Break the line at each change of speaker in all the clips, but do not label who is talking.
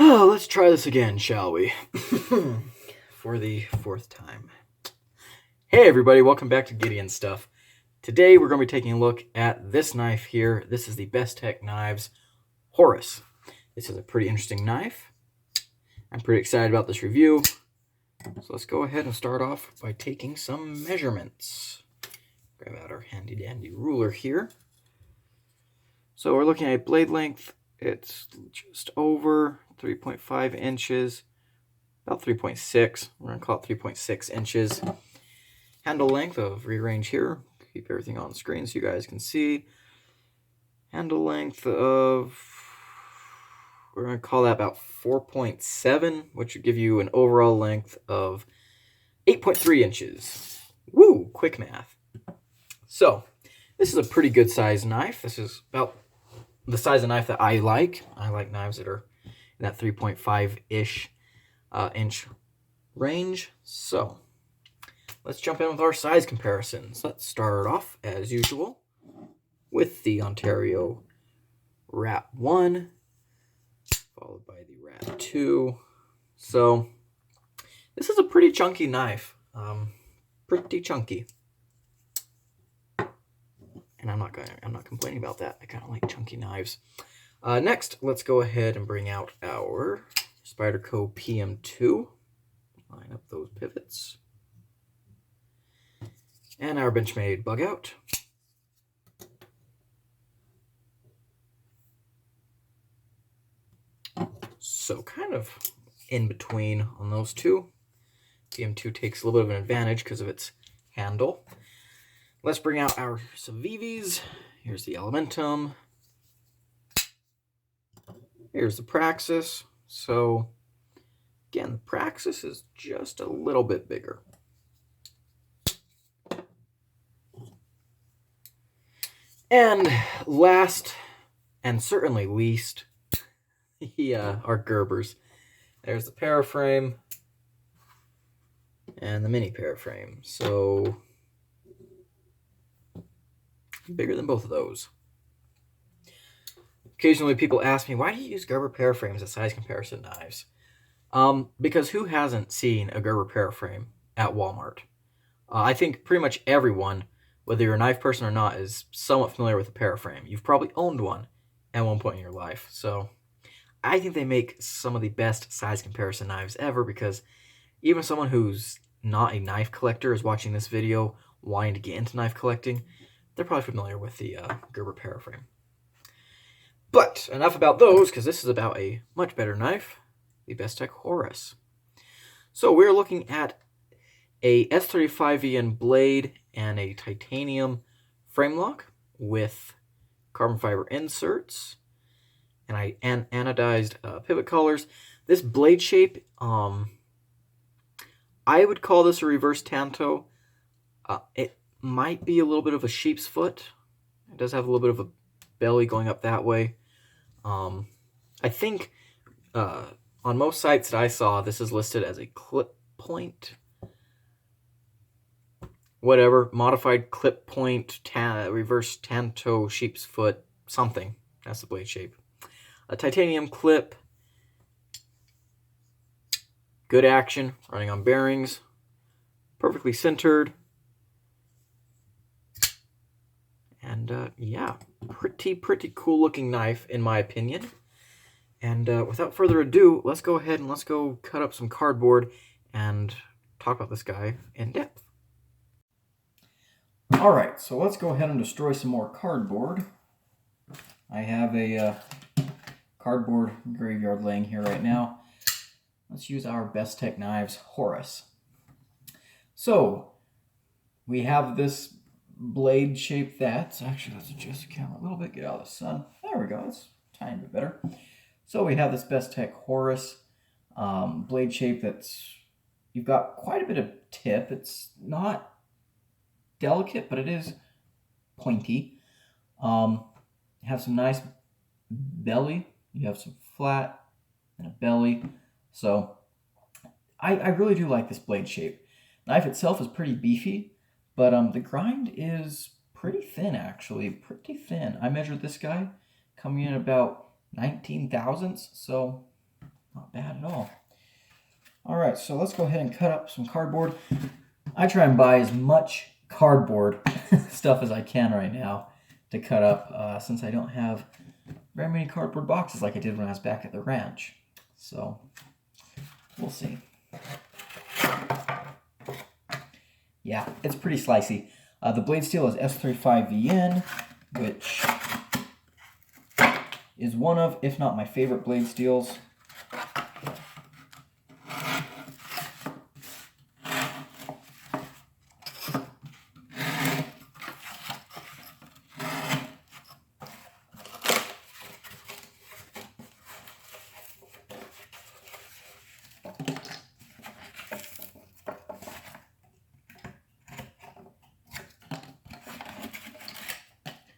Oh, let's try this again, shall we? For the fourth time. Hey everybody, welcome back to Gideon Stuff. Today we're going to be taking a look at this knife here. This is the Bestech Knives Horus. This is a pretty interesting knife. I'm pretty excited about this review. So let's go ahead and start off by taking some measurements. Grab out our handy dandy ruler here. So we're looking at blade length. It's just over 3.5 inches, about 3.6. We're going to call it 3.6 inches. Handle length, of rearrange here. Keep everything on screen so you guys can see. Handle length of, we're going to call that about 4.7, which would give you an overall length of 8.3 inches. Woo, quick math. So, this is a pretty good size knife. This is about the size of knife that I like. I like knives that are in that 3.5-ish inch range. So, let's jump in with our size comparisons. Let's start off, as usual, with the Ontario Rat 1, followed by the Rat 2. So, this is a pretty chunky knife. Pretty chunky. And I'm not complaining about that. I kind of like chunky knives. Next, let's go ahead and bring out our Spyderco Pm2. Line up those pivots. And our Benchmade bug out. So kind of in between on those two. Pm2 takes a little bit of an advantage because of its handle. Let's bring out our Civivis. Here's the Elementum. Here's the Praxis. So, again, the Praxis is just a little bit bigger. And last, and certainly least, are Gerbers. There's the paraframe and the mini paraframe. So, bigger than both of those. Occasionally people ask me, why do you use Gerber paraframes as size comparison knives? Because who hasn't seen a Gerber paraframe at Walmart? I think pretty much everyone, whether you're a knife person or not, is somewhat familiar with a paraframe. You've probably owned one at one point in your life. So I think they make some of the best size comparison knives ever, because even someone who's not a knife collector is watching this video wanting to get into knife collecting, they're probably familiar with the Gerber paraframe. But enough about those, because this is about a much better knife, the Bestech Horus. So we're looking at a S35VN blade and a titanium frame lock with carbon fiber inserts and anodized pivot collars. This blade shape, I would call this a reverse tanto. It might be a little bit of a sheep's foot. It does have a little bit of a belly going up that way. I think on most sites that I saw, this is listed as a clip point, whatever, modified clip point, reverse tanto, sheep's foot, something. That's the blade shape. A titanium clip, good action, running on bearings, perfectly centered. And yeah, pretty cool looking knife in my opinion. And without further ado, let's go ahead and let's go cut up some cardboard and talk about this guy in depth. Alright, so let's go ahead and destroy some more cardboard. I have a cardboard graveyard laying here right now. Let's use our Bestech Knives Horus. So, we have this blade shape that's actually, let's adjust the camera a little bit, get out of the sun. There we go, it's a tiny bit better. So we have this Bestech Horus blade shape that's, you've got quite a bit of tip. It's not delicate, but it is pointy. You have some nice belly. You have some flat and a belly. So I really do like this blade shape. Knife itself is pretty beefy, but the grind is pretty thin, actually. Pretty thin. I measured this guy coming in about 19 thousandths, so Not bad at all. All right, so let's go ahead and cut up some cardboard. I try and buy as much cardboard stuff as I can right now to cut up, since I don't have very many cardboard boxes like I did when I was back at the ranch. So we'll see. Yeah, it's pretty slicey. The blade steel is S35VN, which is one of, if not my favorite blade steels.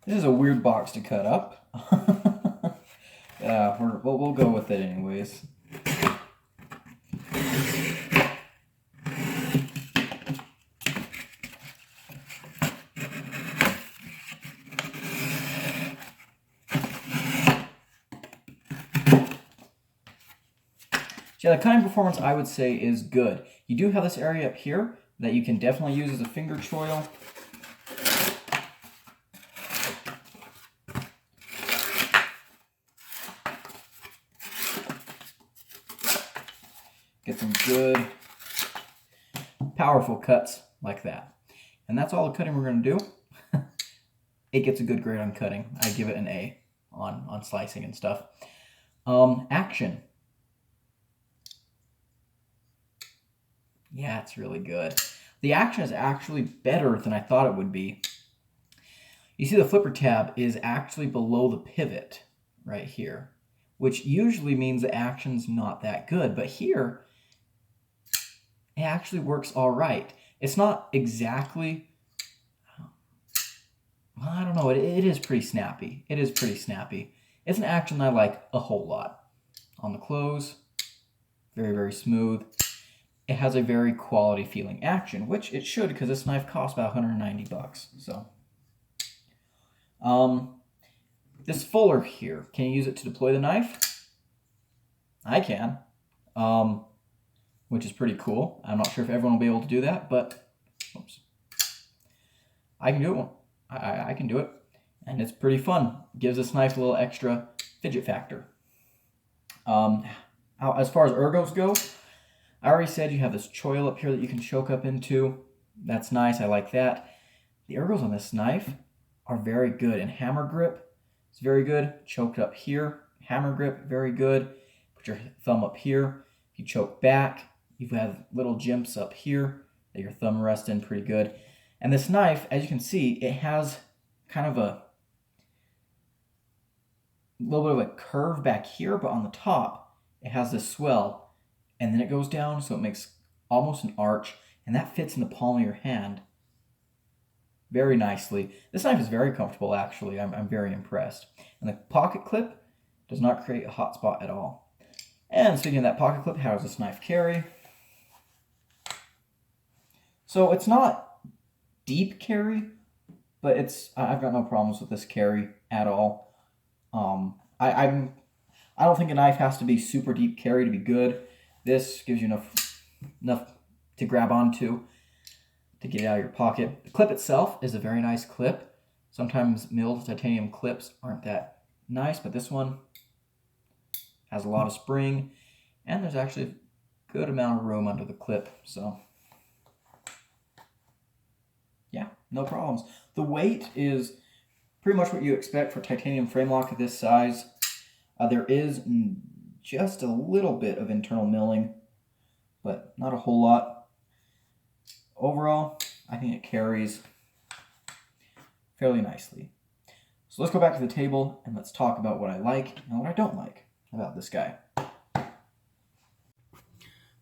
This is a weird box to cut up. We'll go with it anyways. Yeah, the cutting performance I would say is good. You do have this area up here that you can definitely use as a finger choil. Get some good, powerful cuts like that. And that's all the cutting we're going to do. It gets a good grade on cutting. I give it an A on slicing and stuff. Action. Yeah, it's really good. The action is actually better than I thought it would be. You see the flipper tab is actually below the pivot right here, which usually means the action's not that good. But here, it actually works all right. It's not exactly, well, I don't know, it is pretty snappy. It is pretty snappy. It's an action I like a whole lot. On the close, very, very smooth. It has a very quality feeling action, which it should because this knife costs about 190 bucks. So, this fuller here, can you use it to deploy the knife? I can, which is pretty cool. I'm not sure if everyone will be able to do that, but oops, I can do it. I can do it, and it's pretty fun. Gives this knife a little extra fidget factor. As far as ergos go, I already said you have this choil up here that you can choke up into. That's nice. I like that. The ergos on this knife are very good. And hammer grip is very good. Choked up here. Hammer grip, very good. Put your thumb up here. If you choke back, you have little jimps up here that your thumb rests in pretty good. And this knife, as you can see, it has kind of a little bit of a curve back here, but on the top, it has this swell. And then it goes down, so it makes almost an arch, and that fits in the palm of your hand very nicely. This knife is very comfortable, actually. I'm very impressed. And the pocket clip does not create a hot spot at all. And speaking of that pocket clip, how does this knife carry? So it's not deep carry, but I've got no problems with this carry at all. I don't think a knife has to be super deep carry to be good. This gives you enough to grab onto to get it out of your pocket. The clip itself is a very nice clip. Sometimes milled titanium clips aren't that nice, but this one has a lot of spring, and there's actually a good amount of room under the clip. So, yeah, no problems. The weight is pretty much what you expect for titanium frame lock of this size. There is just a little bit of internal milling, but not a whole lot. Overall, I think it carries fairly nicely. So let's go back to the table and let's talk about what I like and what I don't like about this guy.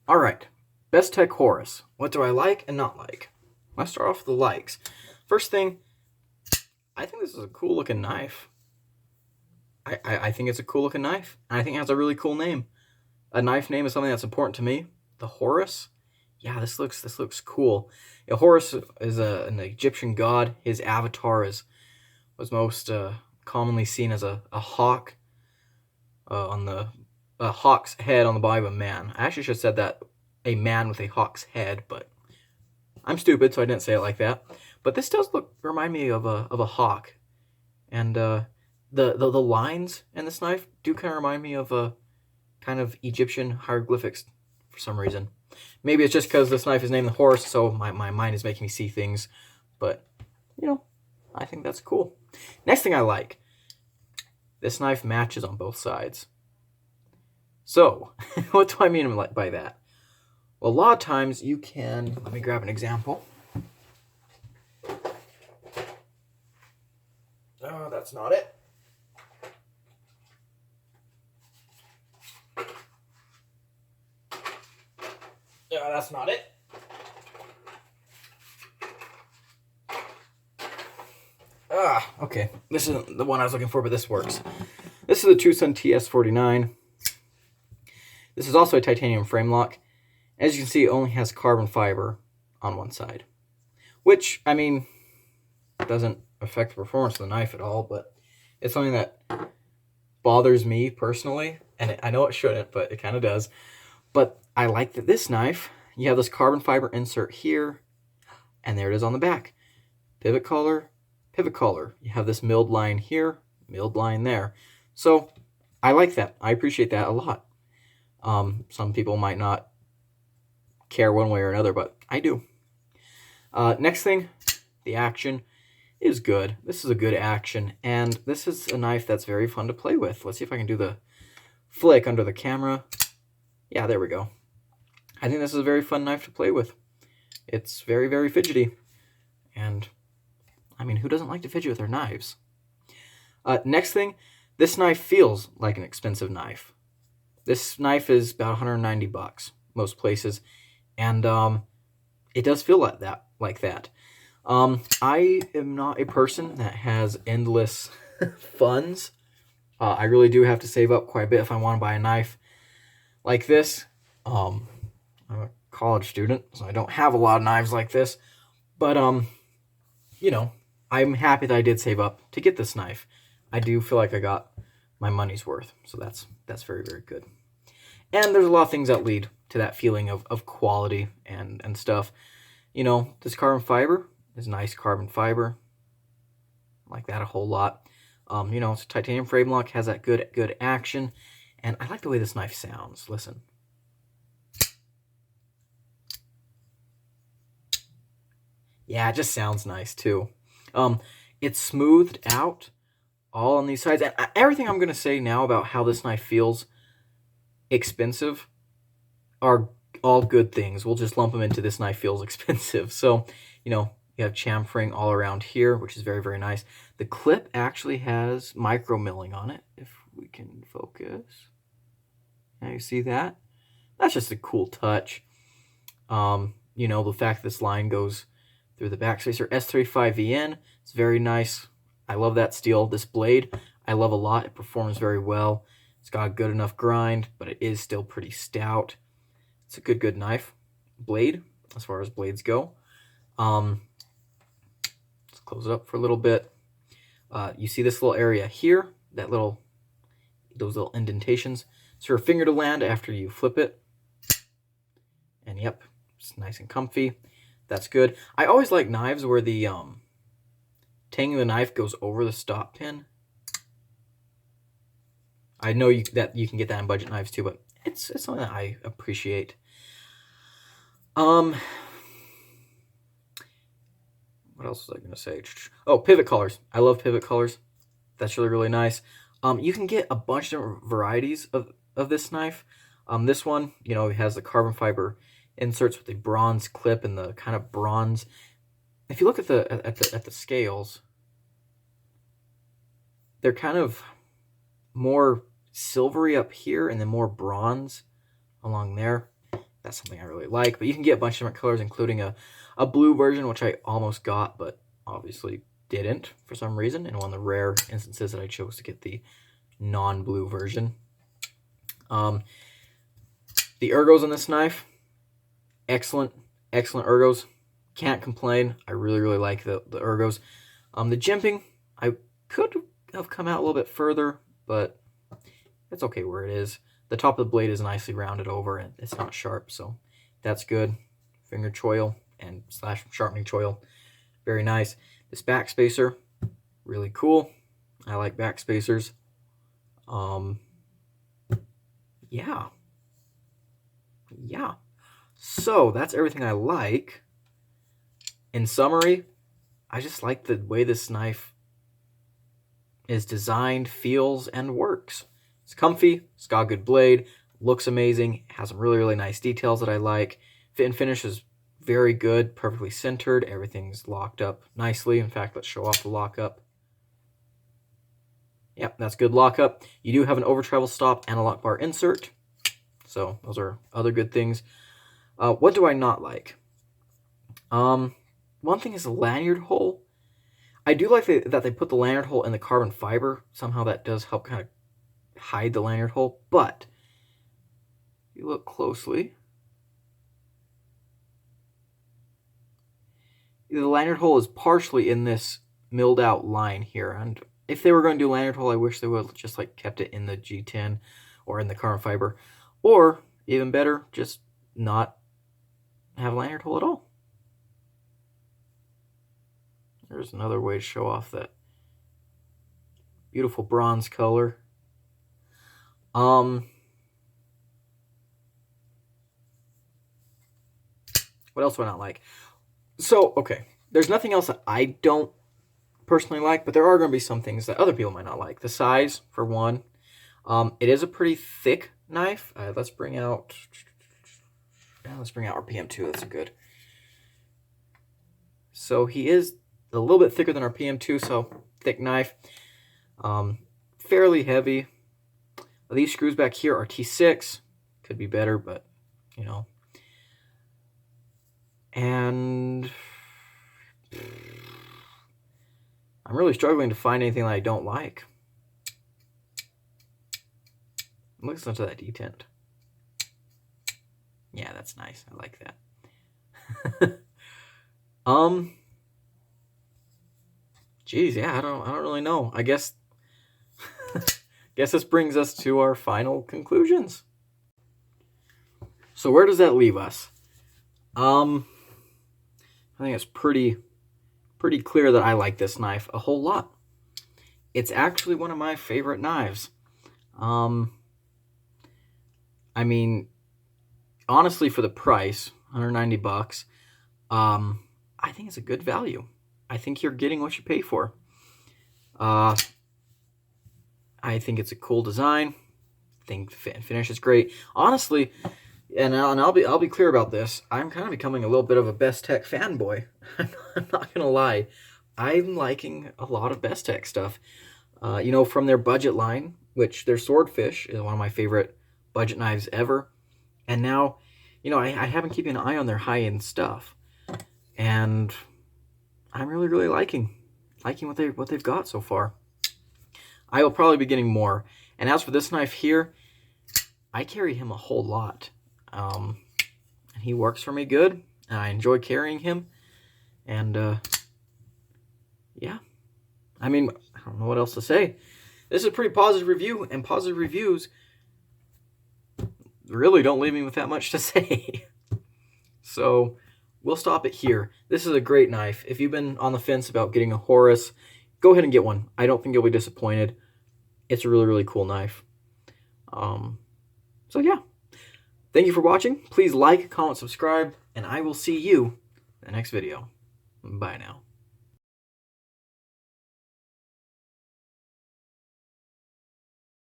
All right, Bestech Horus. What do I like and not like? Let's start off with the likes. First thing, I think this is a cool looking knife. I think it's a cool looking knife, and I think it has a really cool name. A knife name is something that's important to me. The Horus. Yeah, this looks cool. Yeah, Horus is an Egyptian god. His avatar was most commonly seen as a hawk on the a hawk's head on the body of a man. I actually should have said that, a man with a hawk's head, but I'm stupid, so I didn't say it like that. But this does remind me of a hawk, and the lines in this knife do kind of remind me of a kind of Egyptian hieroglyphics for some reason. Maybe it's just because this knife is named the Horus, so my mind is making me see things. But, you know, I think that's cool. Next thing I like, this knife matches on both sides. So, what do I mean by that? Well, a lot of times you can, let me grab an example. Oh, that's not it. Yeah, that's not it. Okay. This isn't the one I was looking for, but this works. This is a Tucson TS49. This is also a titanium frame lock. As you can see, it only has carbon fiber on one side, which, I mean, doesn't affect the performance of the knife at all, but it's something that bothers me personally, and I know it shouldn't, but it kind of does. But I like that this knife, you have this carbon fiber insert here, and there it is on the back. Pivot collar, pivot collar. You have this milled line here, milled line there. So I like that. I appreciate that a lot. Some people might not care one way or another, but I do. Next thing, the action is good. This is a good action, and this is a knife that's very fun to play with. Let's see if I can do the flick under the camera. Yeah, there we go. I think this is a very fun knife to play with. It's very, very fidgety, and I mean, who doesn't like to fidget with their knives? Next thing, this knife feels like an expensive knife. This knife is about 190 bucks most places, and it does feel like that. I am not a person that has endless funds. I really do have to save up quite a bit if I want to buy a knife like this. I'm a college student, so I don't have a lot of knives like this. But, you know, I'm happy that I did save up to get this knife. I do feel like I got my money's worth, so that's very, very good. And there's a lot of things that lead to that feeling of quality and stuff. You know, this carbon fiber is nice carbon fiber. I like that a whole lot. You know, it's a titanium frame lock, has that good action. And I like the way this knife sounds. Listen. Yeah, it just sounds nice too. It's smoothed out all on these sides. And everything I'm going to say now about how this knife feels expensive are all good things. We'll just lump them into this knife feels expensive. So, you know, you have chamfering all around here, which is very, very nice. The clip actually has micro milling on it, if we can focus. Now you see that? That's just a cool touch. You know, the fact this line goes through the backspacer. S35VN, it's very nice. I love that steel. This blade, I love a lot. It performs very well. It's got a good enough grind, but it is still pretty stout. It's a good knife. Blade, as far as blades go. Let's close it up for a little bit. You see this little area here, those little indentations. It's for a finger to land after you flip it. And yep, it's nice and comfy. That's good. I always like knives where the tang of the knife goes over the stop pin. I know that you can get that in budget knives too, but it's something that I appreciate. What else was I going to say? Oh, pivot collars. I love pivot collars. That's really, really nice. You can get a bunch of different varieties of this knife. This one, you know, it has the carbon fiber inserts with a bronze clip and the kind of bronze. If you look at the scales, they're kind of more silvery up here and then more bronze along there. That's something I really like. But you can get a bunch of different colors, including a blue version, which I almost got, but obviously didn't for some reason, in one of the rare instances that I chose to get the non-blue version. The ergos on this knife, excellent ergos. Can't complain. I really, really like the ergos. The jimping, I could have come out a little bit further, but it's okay where it is. the top of the blade is nicely rounded over and it's not sharp, so that's good. Finger choil and slash sharpening choil, very nice. This back spacer, really cool. I like back spacers. Yeah. So that's everything I like. In summary, I just like the way this knife is designed, feels, and works. It's comfy, it's got a good blade, looks amazing, has some really, really nice details that I like. Fit and finish is very good, perfectly centered, everything's locked up nicely. In fact, let's show off the lockup. Yep, that's good lockup. You do have an over travel stop and a lock bar insert, so those are other good things. What do I not like? One thing is the lanyard hole. I do like that they put the lanyard hole in the carbon fiber. Somehow that does help kind of hide the lanyard hole. But if you look closely, the lanyard hole is partially in this milled out line here. And if they were going to do lanyard hole, I wish they would have just like kept it in the G10 or in the carbon fiber. Or even better, just not have a lanyard hole at all. There's another way to show off that beautiful bronze color. What else do I not like? So, okay, there's nothing else that I don't personally like, but there are going to be some things that other people might not like. The size, for one. It is a pretty thick knife. Let's bring out our Pm2. That's good. So he is a little bit thicker than our Pm2, so thick knife. Fairly heavy. These screws back here are T6. Could be better, but, you know. And I'm really struggling to find anything that I don't like. Listen to that detent. Yeah, that's nice. I like that. Geez, yeah, I don't really know. I guess this brings us to our final conclusions. So where does that leave us? I think it's pretty clear that I like this knife a whole lot. It's actually one of my favorite knives. I mean, honestly, for the price, $190, I think it's a good value. I think you're getting what you pay for. I think it's a cool design. I think the fit and finish is great. Honestly, and I'll be clear about this, I'm kind of becoming a little bit of a Bestech fanboy. I'm not gonna lie. I'm liking a lot of Bestech stuff. You know, from their budget line, which their Swordfish is one of my favorite budget knives ever. And now, you know, I have been keeping an eye on their high-end stuff. And I'm really, really liking what they've got so far. I will probably be getting more. And as for this knife here, I carry him a whole lot. And he works for me good. And I enjoy carrying him. And yeah. I mean, I don't know what else to say. This is a pretty positive review, and positive reviews really don't leave me with that much to say. So we'll stop it here. This is a great knife. If you've been on the fence about getting a Horus, go ahead and get one. I don't think you'll be disappointed. It's a really, really cool knife. So yeah. Thank you for watching. Please like, comment, subscribe, and I will see you in the next video. Bye now.